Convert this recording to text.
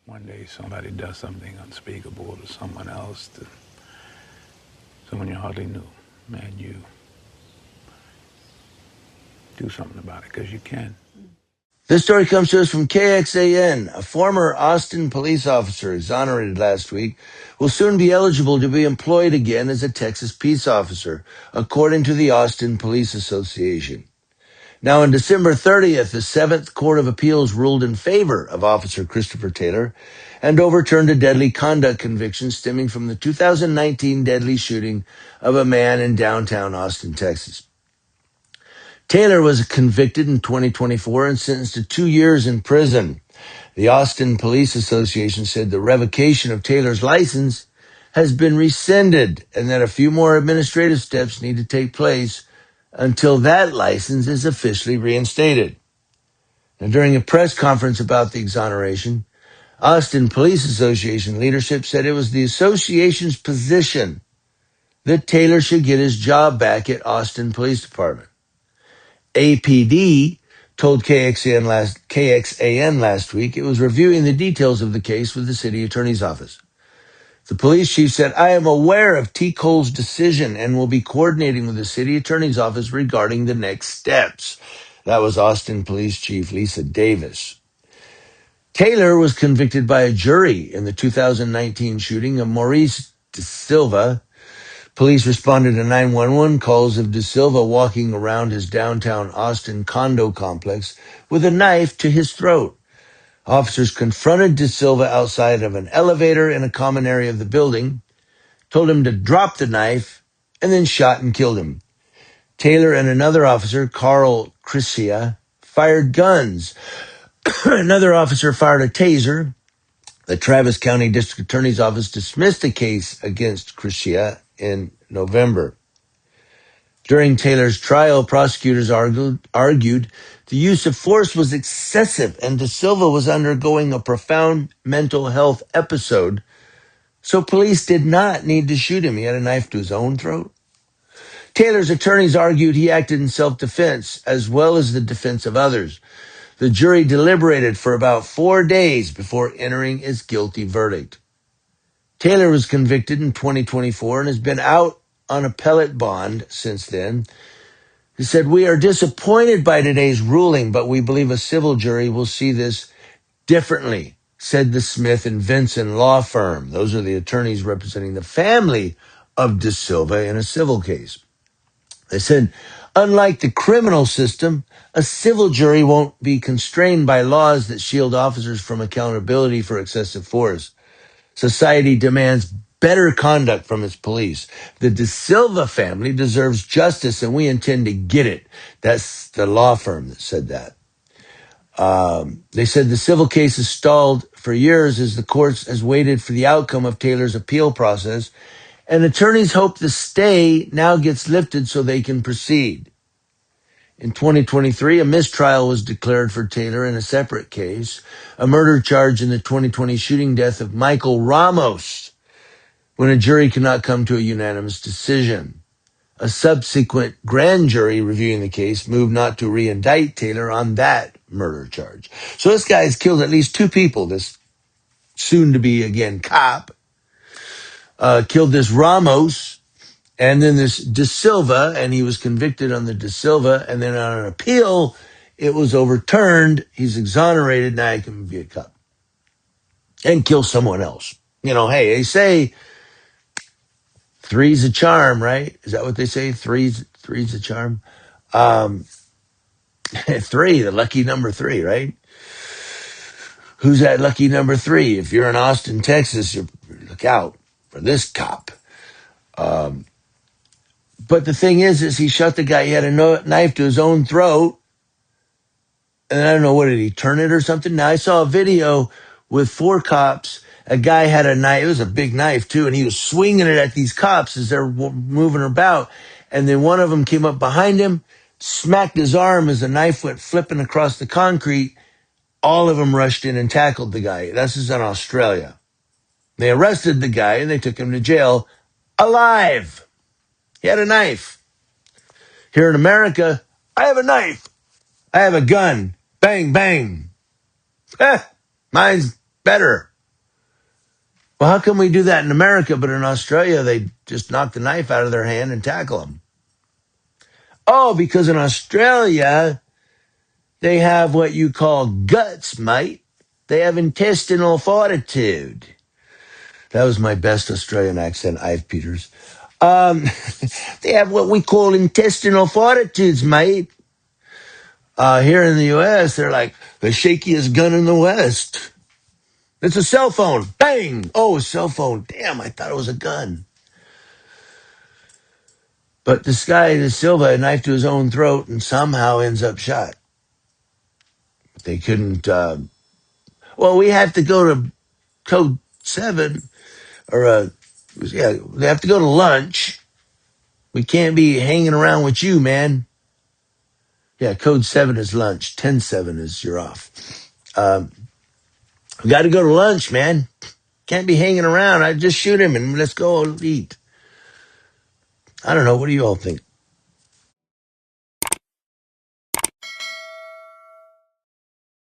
one day somebody does something unspeakable to someone else, to someone you hardly knew, and you do something about it, because you can. This story comes to us from KXAN. A former Austin police officer exonerated last week will soon be eligible to be employed again as a Texas peace officer, according to the Austin Police Association. Now, on December 30th, the 7th Court of Appeals ruled in favor of Officer Christopher Taylor and overturned a deadly conduct conviction stemming from the 2019 deadly shooting of a man in downtown Austin, Texas. Taylor was convicted in 2024 and sentenced to 2 years in prison. The Austin Police Association said the revocation of Taylor's license has been rescinded and that a few more administrative steps need to take place until that license is officially reinstated. Now, during a press conference about the exoneration, Austin Police Association leadership said it was the association's position that Taylor should get his job back at Austin Police Department. APD told KXAN last week it was reviewing the details of the case with the city attorney's office. The police chief said, "I am aware of T. Cole's decision and will be coordinating with the city attorney's office regarding the next steps." That was Austin Police Chief Lisa Davis. Taylor was convicted by a jury in the 2019 shooting of Maurice De Silva. Police responded to 911 calls of De Silva walking around his downtown Austin condo complex with a knife to his throat. Officers confronted De Silva outside of an elevator in a common area of the building, told him to drop the knife, and then shot and killed him. Taylor and another officer, Carl Crisia, fired guns. Another officer fired a taser. The Travis County District Attorney's Office dismissed a case against Crisia in November. During Taylor's trial, prosecutors argued the use of force was excessive and De Silva was undergoing a profound mental health episode, so police did not need to shoot him. He had a knife to his own throat. Taylor's attorneys argued he acted in self-defense as well as the defense of others. The jury deliberated for about 4 days before entering its guilty verdict. Taylor was convicted in 2024 and has been out on appellate bond since then. He said, "We are disappointed by today's ruling, but we believe a civil jury will see this differently," said the Smith and Vinson law firm. Those are the attorneys representing the family of De Silva in a civil case. They said, "Unlike the criminal system, a civil jury won't be constrained by laws that shield officers from accountability for excessive force. Society demands better conduct from its police. The De Silva family deserves justice, and we intend to get it." That's the law firm that said that. They said the civil case has stalled for years as the courts has waited for the outcome of Taylor's appeal process, and attorneys hope the stay now gets lifted so they can proceed. In 2023, a mistrial was declared for Taylor in a separate case, a murder charge in the 2020 shooting death of Michael Ramos, when a jury could not come to a unanimous decision. A subsequent grand jury reviewing the case moved not to re-indict Taylor on that murder charge. So this guy has killed at least 2 people, this soon-to-be, again, cop, killed this Ramos, and then this De Silva, and he was convicted on the De Silva, and then on an appeal, it was overturned. He's exonerated. Now he can be a cop and kill someone else. You know, hey, they say 3's a charm, right? Is that what they say? Three's a charm. 3, the lucky number 3, right? Who's that lucky number 3? If you're in Austin, Texas, you look out for this cop. But the thing is he shot the guy. He had a knife to his own throat. And I don't know, what did he turn it or something? Now I saw a video with 4 cops. A guy had a knife. It was a big knife too. And he was swinging it at these cops as they're moving about. And then one of them came up behind him, smacked his arm as the knife went flipping across the concrete. All of them rushed in and tackled the guy. This is in Australia. They arrested the guy and they took him to jail alive. He had a knife. Here in America, I have a knife. I have a gun. Bang, bang. Mine's better. Well, how come we do that in America, but in Australia, they just knock the knife out of their hand and tackle them? Oh, because in Australia, they have what you call guts, mate. They have intestinal fortitude. That was my best Australian accent, Ive Peters. They have what we call intestinal fortitudes, mate. Here in the U.S., they're like the shakiest gun in the West. It's a cell phone. Bang! Oh, a cell phone. Damn, I thought it was a gun. But this guy, this Silva, a knife to his own throat and somehow ends up shot. They couldn't, well, we have to go to code 7 they have to go to lunch. We can't be hanging around with you, man. Yeah, code 7 is lunch. 10-7 is you're off. We got to go to lunch, man. Can't be hanging around. I just shoot him and let's go eat. I don't know. What do you all think?